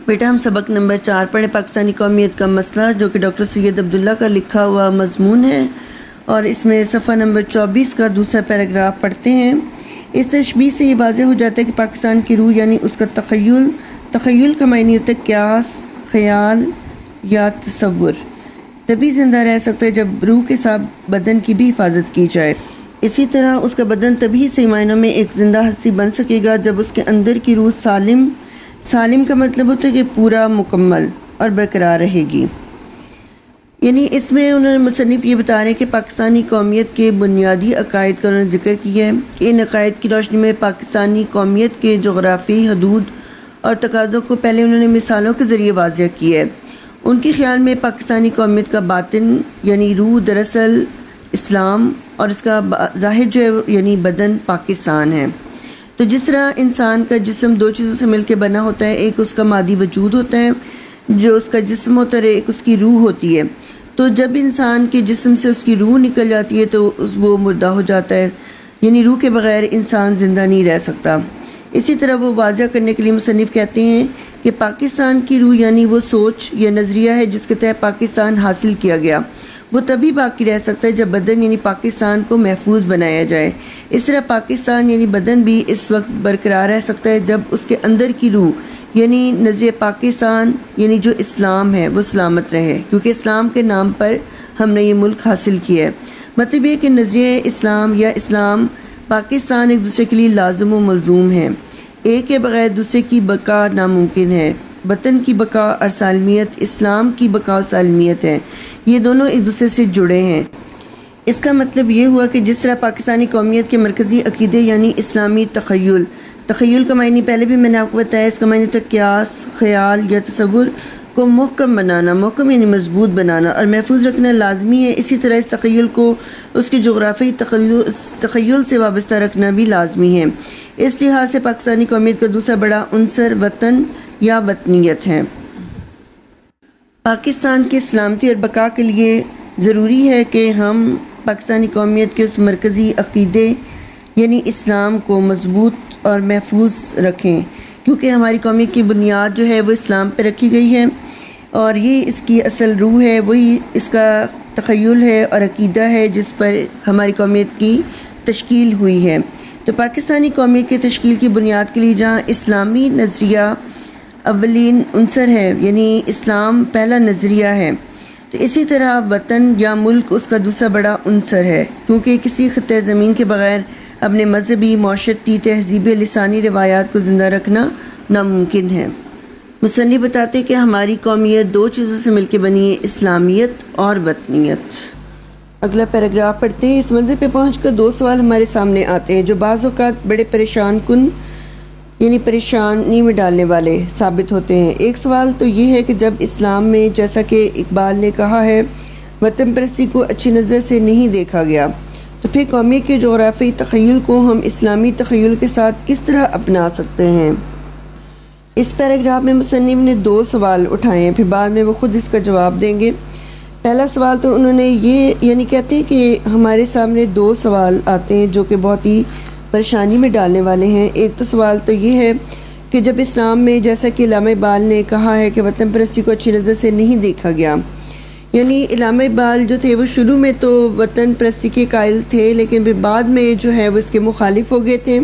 بیٹا ہم سبق نمبر 4 پڑھیں، پاکستانی قومیت کا مسئلہ، جو کہ ڈاکٹر سید عبداللہ کا لکھا ہوا مضمون ہے، اور اس میں صفحہ نمبر 24 کا دوسرا پیراگراف پڑھتے ہیں۔ اس تشبیہ سے یہ واضح ہو جاتا ہے کہ پاکستان کی روح یعنی اس کا تخیل کا معنی ہوتا ہے قیاس، خیال یا تصور، تبھی زندہ رہ سکتا ہے جب روح کے ساتھ بدن کی بھی حفاظت کی جائے۔ اسی طرح اس کا بدن تبھی صحیح معنوں میں ایک زندہ ہستی بن سکے گا جب اس کے اندر کی روح سالم کا مطلب ہوتا ہے کہ پورا، مکمل اور برقرار رہے گی۔ یعنی اس میں انہوں نے مصنف یہ بتا رہے ہیں کہ پاکستانی قومیت کے بنیادی عقائد کا انہوں نے ذکر کیا ہے کہ ان عقائد کی روشنی میں پاکستانی قومیت کے جغرافیائی حدود اور تقاضوں کو پہلے انہوں نے مثالوں کے ذریعے واضح کیا ہے۔ ان کے خیال میں پاکستانی قومیت کا باطن یعنی روح دراصل اسلام اور اس کا ظاہر جو ہے یعنی بدن پاکستان ہے۔ تو جس طرح انسان کا جسم دو چیزوں سے مل کے بنا ہوتا ہے، ایک اس کا مادی وجود ہوتا ہے جو اس کا جسم ہوتا ہے، ایک اس کی روح ہوتی ہے۔ تو جب انسان کے جسم سے اس کی روح نکل جاتی ہے تو وہ مردہ ہو جاتا ہے، یعنی روح کے بغیر انسان زندہ نہیں رہ سکتا۔ اسی طرح وہ واضح کرنے کے لیے مصنف کہتے ہیں کہ پاکستان کی روح یعنی وہ سوچ یا نظریہ ہے جس کے تحت پاکستان حاصل کیا گیا، وہ تبھی باقی رہ سکتا ہے جب بدن یعنی پاکستان کو محفوظ بنایا جائے۔ اس طرح پاکستان یعنی بدن بھی اس وقت برقرار رہ سکتا ہے جب اس کے اندر کی روح یعنی نظریہ پاکستان یعنی جو اسلام ہے وہ سلامت رہے، کیونکہ اسلام کے نام پر ہم نے یہ ملک حاصل کیا ہے۔ مطلب یہ کہ نظریہ اسلام یا اسلام پاکستان ایک دوسرے کے لیے لازم و ملزوم ہیں، ایک کے بغیر دوسرے کی بقا ناممکن ہے۔ وطن کی بقا اور سالمیت اسلام کی بقا اور سالمیت ہے، یہ دونوں ایک دوسرے سے جڑے ہیں۔ اس کا مطلب یہ ہوا کہ جس طرح پاکستانی قومیت کے مرکزی عقیدے یعنی اسلامی تخیل کا معنی پہلے بھی میں نے آپ کو بتایا، اس کا معنی تو قیاس، خیال یا تصور کو محکم بنانا، محکم یعنی مضبوط بنانا اور محفوظ رکھنا لازمی ہے۔ اسی طرح اس تخیل کو اس کے جغرافیائی تخیل سے وابستہ رکھنا بھی لازمی ہے۔ اس لحاظ سے پاکستانی قومیت کا دوسرا بڑا عنصر وطن یا وطنیت ہے۔ پاکستان کی سلامتی اور بقا کے لیے ضروری ہے کہ ہم پاکستانی قومیت کے اس مرکزی عقیدے یعنی اسلام کو مضبوط اور محفوظ رکھیں، کیونکہ ہماری قومیت کی بنیاد جو ہے وہ اسلام پہ رکھی گئی ہے اور یہ اس کی اصل روح ہے، وہی اس کا تخیل ہے اور عقیدہ ہے جس پر ہماری قومیت کی تشکیل ہوئی ہے۔ تو پاکستانی قومیت کی تشکیل کی بنیاد کے لیے جہاں اسلامی نظریہ اولین عنصر ہے یعنی اسلام پہلا نظریہ ہے، تو اسی طرح وطن یا ملک اس کا دوسرا بڑا عنصر ہے، کیونکہ کسی خطے زمین کے بغیر اپنے مذہبی، معاشرتی، تہذیبی، لسانی روایات کو زندہ رکھنا ناممکن ہے۔ مصنف بتاتے کہ ہماری قومیت دو چیزوں سے مل کے بنی ہے، اسلامیت اور وطنیت۔ اگلا پیراگراف پڑھتے ہیں۔ اس منزل پہ پہنچ کر دو سوال ہمارے سامنے آتے ہیں جو بعض اوقات بڑے پریشان کن یعنی پریشانی میں ڈالنے والے ثابت ہوتے ہیں۔ ایک سوال تو یہ ہے کہ جب اسلام میں جیسا کہ اقبال نے کہا ہے وطن پرستی کو اچھی نظر سے نہیں دیکھا گیا، تو پھر قومیت کے جغرافیائی تخیل کو ہم اسلامی تخیل کے ساتھ کس طرح اپنا سکتے ہیں؟ اس پیراگراف میں مصنف نے دو سوال اٹھائے ہیں، پھر بعد میں وہ خود اس کا جواب دیں گے۔ پہلا سوال تو انہوں نے یہ یعنی کہتے ہیں کہ ہمارے سامنے دو سوال آتے ہیں جو کہ بہت ہی پریشانی میں ڈالنے والے ہیں۔ ایک تو سوال تو یہ ہے کہ جب اسلام میں جیسا کہ علامہ اقبال نے کہا ہے کہ وطن پرستی کو اچھی نظر سے نہیں دیکھا گیا، یعنی علامہ اقبال جو تھے وہ شروع میں تو وطن پرستی کے قائل تھے لیکن پھر بعد میں جو ہے وہ اس کے مخالف ہو گئے تھے،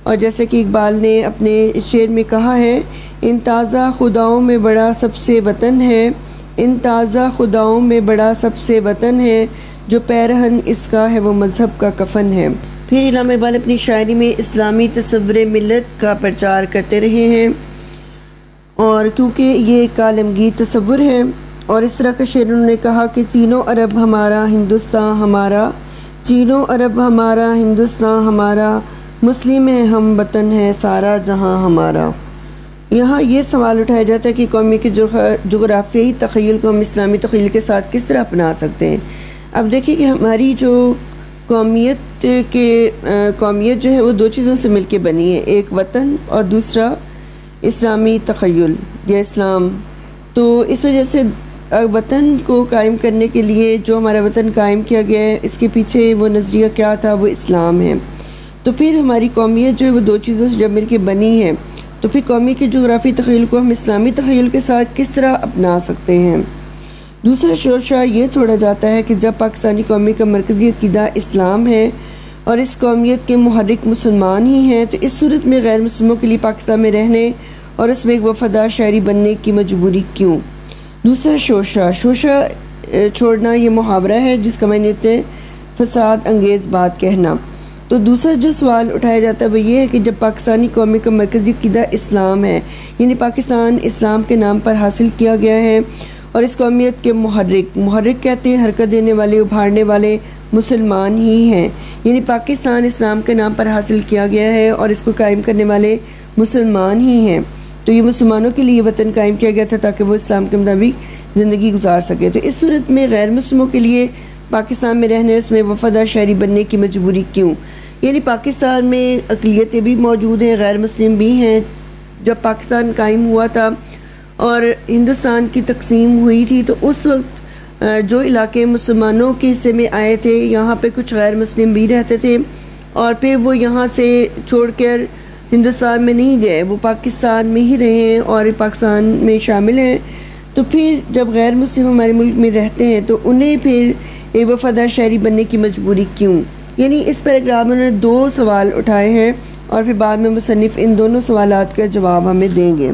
اور جیسا کہ اقبال نے اپنے شعر میں کہا ہے ان تازہ خداؤں میں بڑا سب سے وطن ہے، ان تازہ خداؤں میں بڑا سب سے وطن ہے، جو پیرہن اس کا ہے وہ مذہب کا کفن ہے۔ پھر علامہ اقبال اپنی شاعری میں اسلامی تصور ملت کا پرچار کرتے رہے ہیں، اور کیونکہ یہ ایک عالمگیر تصور ہے، اور اس طرح کا شعر انہوں نے کہا کہ چینو عرب ہمارا ہندوستان ہمارا، چینو عرب ہمارا ہندوستان ہمارا، مسلم ہے ہم وطن ہے سارا جہاں ہمارا۔ یہاں یہ سوال اٹھایا جاتا ہے کہ قومی کے جغرافیائی تخیل کو ہم اسلامی تخیل کے ساتھ کس طرح اپنا سکتے ہیں۔ اب دیکھیں کہ ہماری جو قومیت جو ہے وہ دو چیزوں سے مل کے بنی ہے، ایک وطن اور دوسرا اسلامی تخیل یا اسلام۔ تو اس وجہ سے وطن کو قائم کرنے کے لیے جو ہمارا وطن قائم کیا گیا ہے اس کے پیچھے وہ نظریہ کیا تھا، وہ اسلام ہے۔ تو پھر ہماری قومیت جو ہے وہ دو چیزوں سے جب مل کے بنی ہے تو پھر قومی کے جغرافی تخیل کو ہم اسلامی تخیل کے ساتھ کس طرح اپنا سکتے ہیں؟ دوسرا شوشہ یہ چھوڑا جاتا ہے کہ جب پاکستانی قومی کا مرکزی عقیدہ اسلام ہے اور اس قومیت کے محرک مسلمان ہی ہیں، تو اس صورت میں غیر مسلموں کے لیے پاکستان میں رہنے اور اس میں ایک وفادار شہری بننے کی مجبوری کیوں؟ دوسرا شوشہ چھوڑنا یہ محاورہ ہے جس کا معنی ہوتا ہے فساد انگیز بات کہنا۔ تو دوسرا جو سوال اٹھایا جاتا ہے وہ یہ ہے کہ جب پاکستانی قومی کا مرکزی عقیدہ اسلام ہے، یعنی پاکستان اسلام کے نام پر حاصل کیا گیا ہے اور اس قومیت کے محرک کہتے ہیں حرکت دینے والے، ابھارنے والے مسلمان ہی ہیں، یعنی پاکستان اسلام کے نام پر حاصل کیا گیا ہے اور اس کو قائم کرنے والے مسلمان ہی ہیں، تو یہ مسلمانوں کے لیے وطن قائم کیا گیا تھا تاکہ وہ اسلام کے مطابق زندگی گزار سکے۔ تو اس صورت میں غیر مسلموں کے لیے پاکستان میں رہنے اس میں وفادار شہری بننے کی مجبوری کیوں؟ یعنی پاکستان میں اقلیتیں بھی موجود ہیں، غیر مسلم بھی ہیں۔ جب پاکستان قائم ہوا تھا اور ہندوستان کی تقسیم ہوئی تھی تو اس وقت جو علاقے مسلمانوں کے حصے میں آئے تھے یہاں پہ کچھ غیر مسلم بھی رہتے تھے اور پھر وہ یہاں سے چھوڑ کر ہندوستان میں نہیں گئے، وہ پاکستان میں ہی رہے ہیں اور پاکستان میں شامل ہیں۔ تو پھر جب غیر مسلم ہمارے ملک میں رہتے ہیں تو انہیں پھر ایک وفادار شہری بننے کی مجبوری کیوں؟ یعنی اس پیراگراف میں انہوں نے 2 سوال اٹھائے ہیں اور پھر بعد میں مصنف ان دونوں سوالات کا جواب ہمیں دیں گے۔